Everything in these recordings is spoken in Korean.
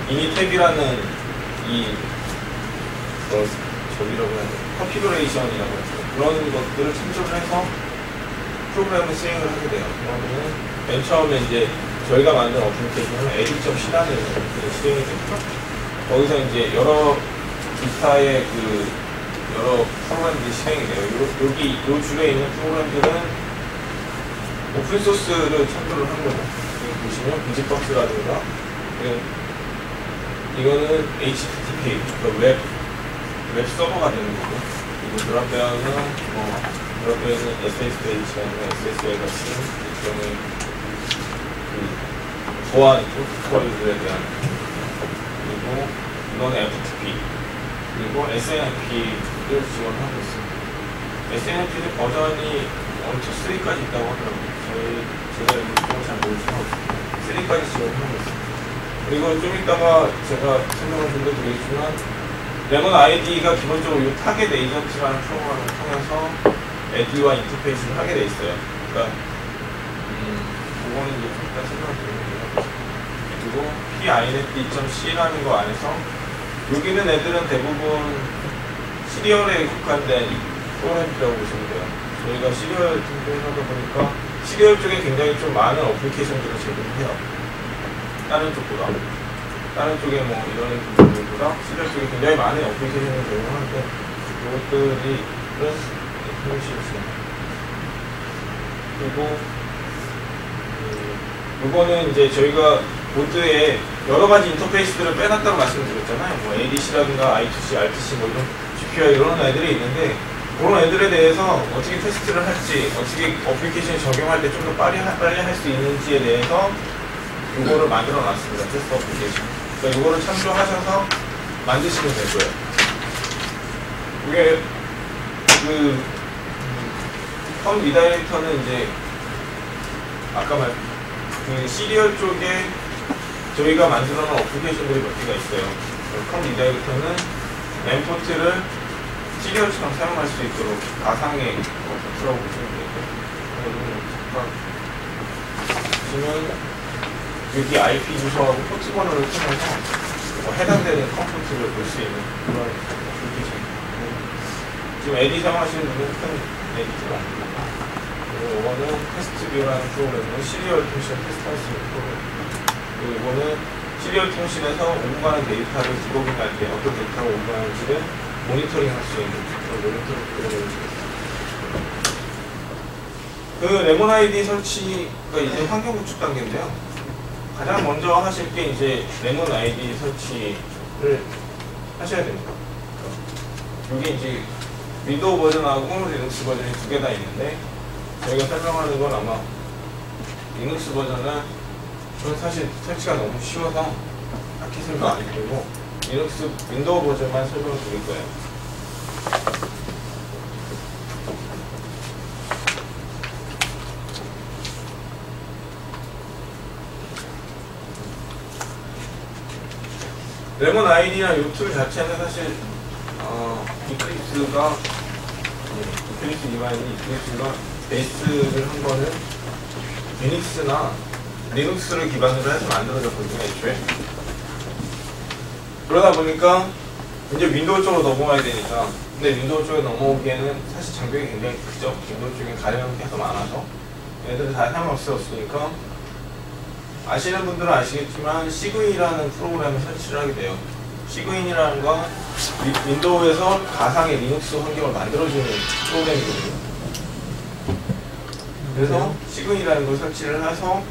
미니탭이라는 이 저기라고 해야 되나 컨피그레이션이라고 해서 그런 것들을 참조를 해서 프로그램을 수행을 하게 돼요. 그러면은 맨 처음에 이제 저희가 만든 어플리케이션은 edit.c라는 것들을 수행이 됩니다. 거기서 이제 여러 기타의 여러 프로그램들이 실행이 돼요. 여기 요 줄에 있는 프로그램들은 오픈소스를 참조를 한 거죠. 여기 보시면 비즈박스라든가 이거는 HTTP, 웹 서버가 되는 거고, 그리고 드랍배어는 SSH나 SSL 같은 일종의 보안 프로토콜들에 대한, 그리고 이건 FTP, 그리고 SNMP를 지원하고 있습니다. SNMP는 버전이 1, 2, 3까지 있다고 하더라고요. 제가 이거 잘 모르지만 3까지 지원하고 있습니다. 그리고 좀 이따가 제가 설명을 좀 더 드리겠지만 레몬 아이디가 기본적으로 이 타겟 에이전트라는 프로그램을 통해서 에디와 인터페이스를 하게 돼 있어요. 그러니까 그거는 이제 좀 이따 설명을 드리는데요. 그리고 pinetd.c라는 거 안에서 여기는 애들은 대부분 시리얼에 국한된 프로그램이라고 보시면 돼요. 저희가 시리얼 등록을 하다 보니까 시리얼 쪽에 굉장히 좀 많은 어플리케이션들을 제공을 해요. 다른 쪽보다. 다른 쪽에 뭐 이런 분들보다 시리얼 쪽에 굉장히 많은 어플리케이션을 제공하는데 이것들이 이런 표시였어요. 그리고 이거는 이제 저희가 보드에 여러 가지 인터페이스들을 빼놨다고 말씀드렸잖아요. 뭐 ADC라든가 I2C, RTC 뭐 이런 GPI 이런 애들이 있는데 그런 애들에 대해서 어떻게 테스트를 할지, 어떻게 어플리케이션 적용할 때 좀 더 빨리 할 수 있는지에 대해서 이거를 만들어 놨습니다. 테스트 어플리케이션. 그러니까 이거를 참조하셔서 만드시면 될 거예요. 이게 컴 리다이렉터는 이제 아까 시리얼 쪽에 저희가 만들어 놓은 어플리케이션들이 몇 개가 있어요. 컴 리다이렉터는 램포트를 시리얼처럼 사용할 수 있도록 가상의 버트라고 보시면 되고, 보시면 여기 IP 주소하고 포트 번호를 통해서 해당되는 컴포트를 볼 수 있는 그런 어플리케이션입니다. 지금 에디 사용하시는 분은 큰 에디트가 아닙니다. 그리고 이거는 테스트뷰라는 프로그램은 시리얼 통신 테스트할 수 있는 프로그램. 그리고 이거는 시리얼 통신에서 오고 가는 데이터를 디버깅할 때 어떤 데이터가 오고 가는지를 모니터링 할 수 있는 그런 모니터링 프로그램입니다. 그 레몬 아이디 설치가 이제 환경 구축 단계인데요. 가장 먼저 하실 게 이제 레몬 아이디 설치를 하셔야 됩니다. 이게 이제 윈도우 버전하고 리눅스 버전이 두 개 다 있는데 저희가 설명하는 건 아마 리눅스 버전은 저는 사실 설치가 너무 쉬워서 딱히 설명 안 드리고 리눅스 윈도우 버전만 설명을 드릴 거예요. 레몬 아이디나 이 툴 자체는 사실 이클립스가 이클립스 기반인 이클립스가 베이스를 한 거는 유닉스나 리눅스를 기반으로 해서 만들어졌거든요, 애초에. 그러다 보니까 이제 윈도우 쪽으로 넘어가야 되니까, 근데 윈도우 쪽에 넘어오기에는 사실 장벽이 굉장히 크죠. 윈도우 쪽에 가려는 게 더 많아서 애들이 다 사용 없었으니까 아시는 분들은 아시겠지만 시그인이라는 프로그램을 설치를 하게 돼요. 시그인이라는 건 윈도우에서 가상의 리눅스 환경을 만들어주는 프로그램이거든요. 그래서 시그인이라는 걸 설치를 해서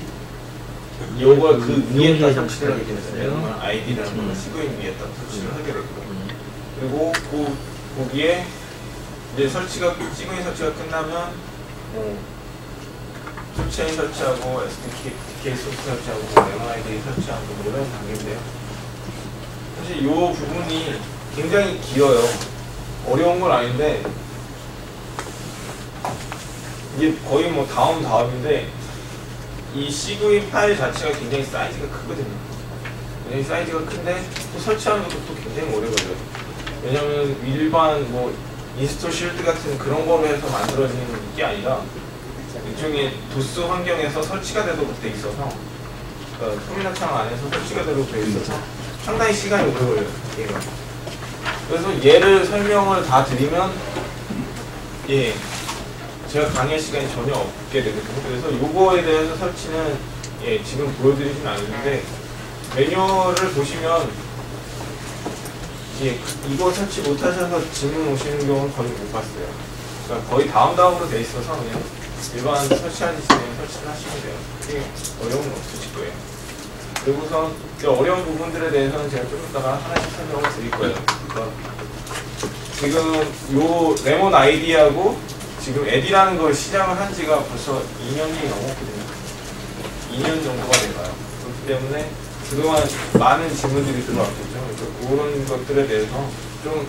이걸 그 위에다 설치를 하게 되는데요. 아이디라는 걸 시그인 위에다 설치를 하게 되고, 그리고 거기에 이제 시그인 설치가 끝나면 툴체인 설치하고 SDK 소스 설치하고 레몬 아이디 설치하고 이런 단계인데요. 사실 이 부분이 굉장히 길어요. 어려운 건 아닌데 이게 거의 뭐 다음인데 이 시그인 파일 자체가 굉장히 사이즈가 크거든요. 굉장히 사이즈가 큰데 또 설치하는 것도 또 굉장히 오래 걸려요. 왜냐면 일반 뭐 인스톨 쉴드 같은 그런 거로 해서 만들어지는 게 아니라 일종의 도스 환경에서 설치가 돼도 그때 있어서 그러니까 터미널 창 안에서 설치가 되고 되어 있어서 상당히 시간이 오래 걸려요. 얘가. 그래서 얘를 설명을 다 드리면 예 제가 강의할 시간이 전혀 없게 되거든요. 그래서 요거에 대해서 설치는 예 지금 보여드리진 않는데 매뉴얼을 보시면 예 이거 설치 못하셔서 질문 오시는 경우는 거의 못 봤어요. 그러니까 거의 다음으로 돼 있어서 그냥 일반 설치하듯이 그냥 설치를 하시면 돼요. 크게 어려움은 없으실 거예요. 그리고선 어려운 부분들에 대해서는 제가 좀 이따가 하나씩 설명을 드릴 거예요. 그러니까 지금 요 레몬 아이디하고 지금 에디라는 걸 시작을 한 지가 벌써 2년이 넘었거든요. 2년 정도가 돼가요. 그렇기 때문에 그동안 많은 질문들이 들어왔겠죠. 그런 것들에 대해서 좀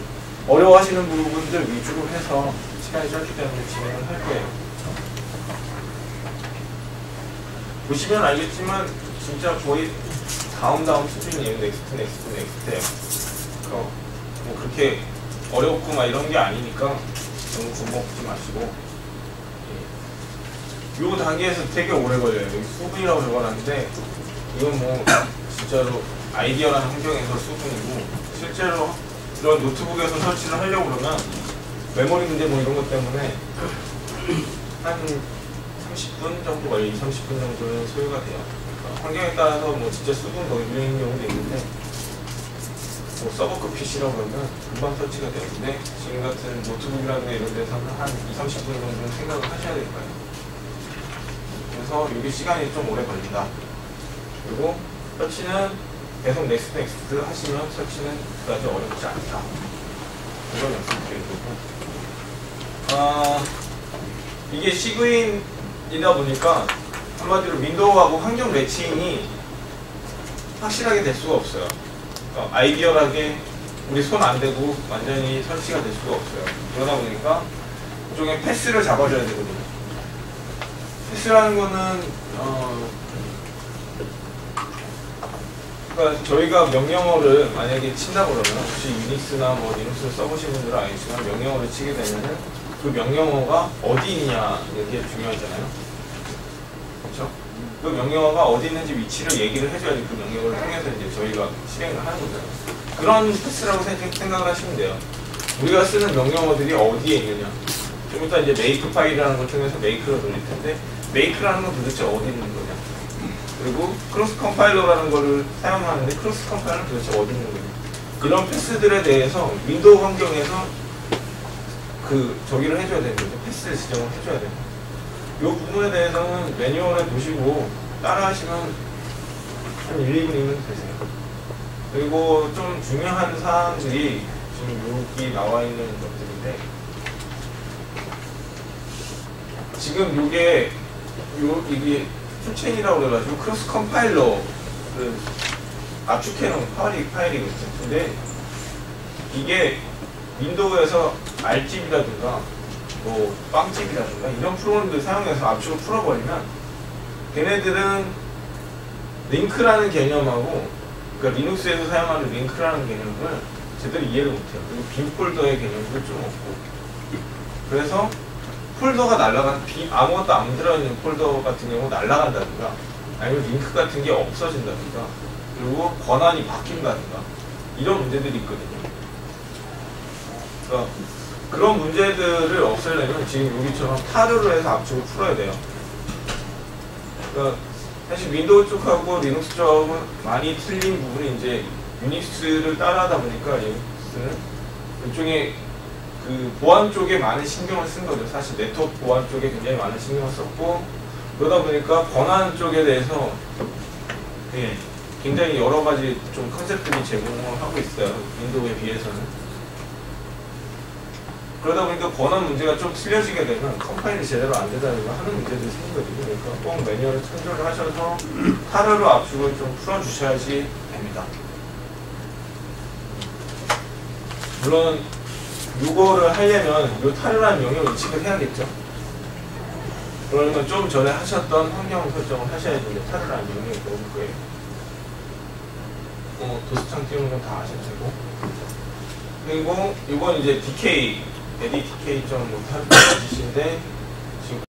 어려워하시는 부분들 위주로 해서 시간이 짧기 때문에 진행을 할 거예요. 보시면 알겠지만 진짜 거의 다음 수준이에요. 넥스트예요. 뭐 그렇게 어렵고 막 이런 게 아니니까 너무 겁먹지 마시고 요 단계에서 되게 오래 걸려요. 여기 수분이라고 적어놨는데 이건 뭐 진짜로 아이디어라는 환경에서 수분이고 실제로 이런 노트북에서 설치를 하려고 그러면 메모리 문제 뭐 이런 것 때문에 한 30분 정도 걸려 30분 정도는 소요가 돼요. 그러니까 환경에 따라서 뭐 진짜 수분 더 유리한 경우도 있는데 뭐 서버급 PC라고 그러면 금방 설치가 되는데 지금 같은 노트북이라든가 이런 데서는 한 20-30분 정도는 생각을 하셔야 될 거예요. 그래서 여기 시간이 좀 오래 걸린다. 그리고 설치는 계속 넥스트 하시면 설치는 그다지 어렵지 않다. 이걸 말씀드릴 거고. 이게 시그인이다 보니까 한마디로 윈도우하고 환경 매칭이 확실하게 될 수가 없어요. 그러니까 아이디어하게 우리 손 안 대고 완전히 설치가 될 수가 없어요. 그러다 보니까 그쪽에 패스를 잡아줘야 되거든요. 패스라는 거는 그러니까 저희가 명령어를 만약에 친다 그러면 혹시 유닉스나 뭐 리눅스를 써보신 분들은 알겠지만 명령어를 치게 되면은 그 명령어가 어디 있냐 이게 중요하잖아요. 그렇죠? 그 명령어가 어디 있는지 위치를 얘기를 해줘야지 그 명령어를 통해서 이제 저희가 실행을 하는 거잖아요. 그런 패스라고 생각을 하시면 돼요. 우리가 쓰는 명령어들이 어디에 있느냐. 좀 이따 이제 메이크 파일이라는 걸 통해서 메이크를 돌릴 텐데 메이크라는 건 도대체 어디 있는 거냐. 그리고 크로스 컴파일러라는 거를 사용하는데 크로스 컴파일러는 도대체 어디 있는 거냐. 이런 패스들에 대해서 윈도우 환경에서 저기를 해줘야 되는 거죠. 패스를 지정을 해줘야 돼요. 이 부분에 대해서는 매뉴얼에 보시고 따라 하시면 한 1, 2분이면 되세요. 그리고 좀 중요한 사항들이 지금 여기 나와 있는 것들인데 지금 이게 풀체인이라고 그래가지고 크로스 컴파일러 압축해놓은 파일이거든요. 근데 이게 윈도우에서 R집이라든가 뭐 빵집이라든가 이런 프로그램들 사용해서 압축을 풀어버리면 걔네들은 링크라는 개념하고 그러니까 리눅스에서 사용하는 링크라는 개념을 제대로 이해를 못해요. 그리고 빈 폴더의 개념도 좀 없고 그래서 폴더가 아무것도 안 들어있는 폴더 같은 경우 날아간다든가 아니면 링크 같은 게 없어진다든가 그리고 권한이 바뀐다든가 이런 문제들이 있거든요. 그러니까 그런 문제들을 없애려면 지금 여기처럼 타르로 해서 압축을 풀어야 돼요. 그러니까 사실 윈도우 쪽하고 리눅스 쪽하고 많이 틀린 부분이 이제 유닉스를 따라하다 보니까 리눅스는 일종의 그 보안 쪽에 많은 신경을 쓴 거죠. 사실 네트워크 보안 쪽에 굉장히 많은 신경을 썼고 그러다 보니까 권한 쪽에 대해서 굉장히 여러 가지 좀 컨셉들이 제공을 하고 있어요. 윈도우에 비해서는. 그러다 보니까 권한 문제가 좀 틀려지게 되면 컴파일이 제대로 안 되다든가 하는 문제들이 생기거든요. 그러니까 꼭 매뉴얼을 참조를 하셔서 타르로 압축을 좀 풀어주셔야지 됩니다. 물론 이거를 하려면 이 타르라는 명령을 인식을 해야겠죠. 그러면 좀 전에 하셨던 환경 설정을 하셔야지 타르라는 명령이 나올 거예요. 도스창 띄우는 건 다 아셔도 되고. 그리고 이건 이제 DK, 에디 DK.5 타르 짓인데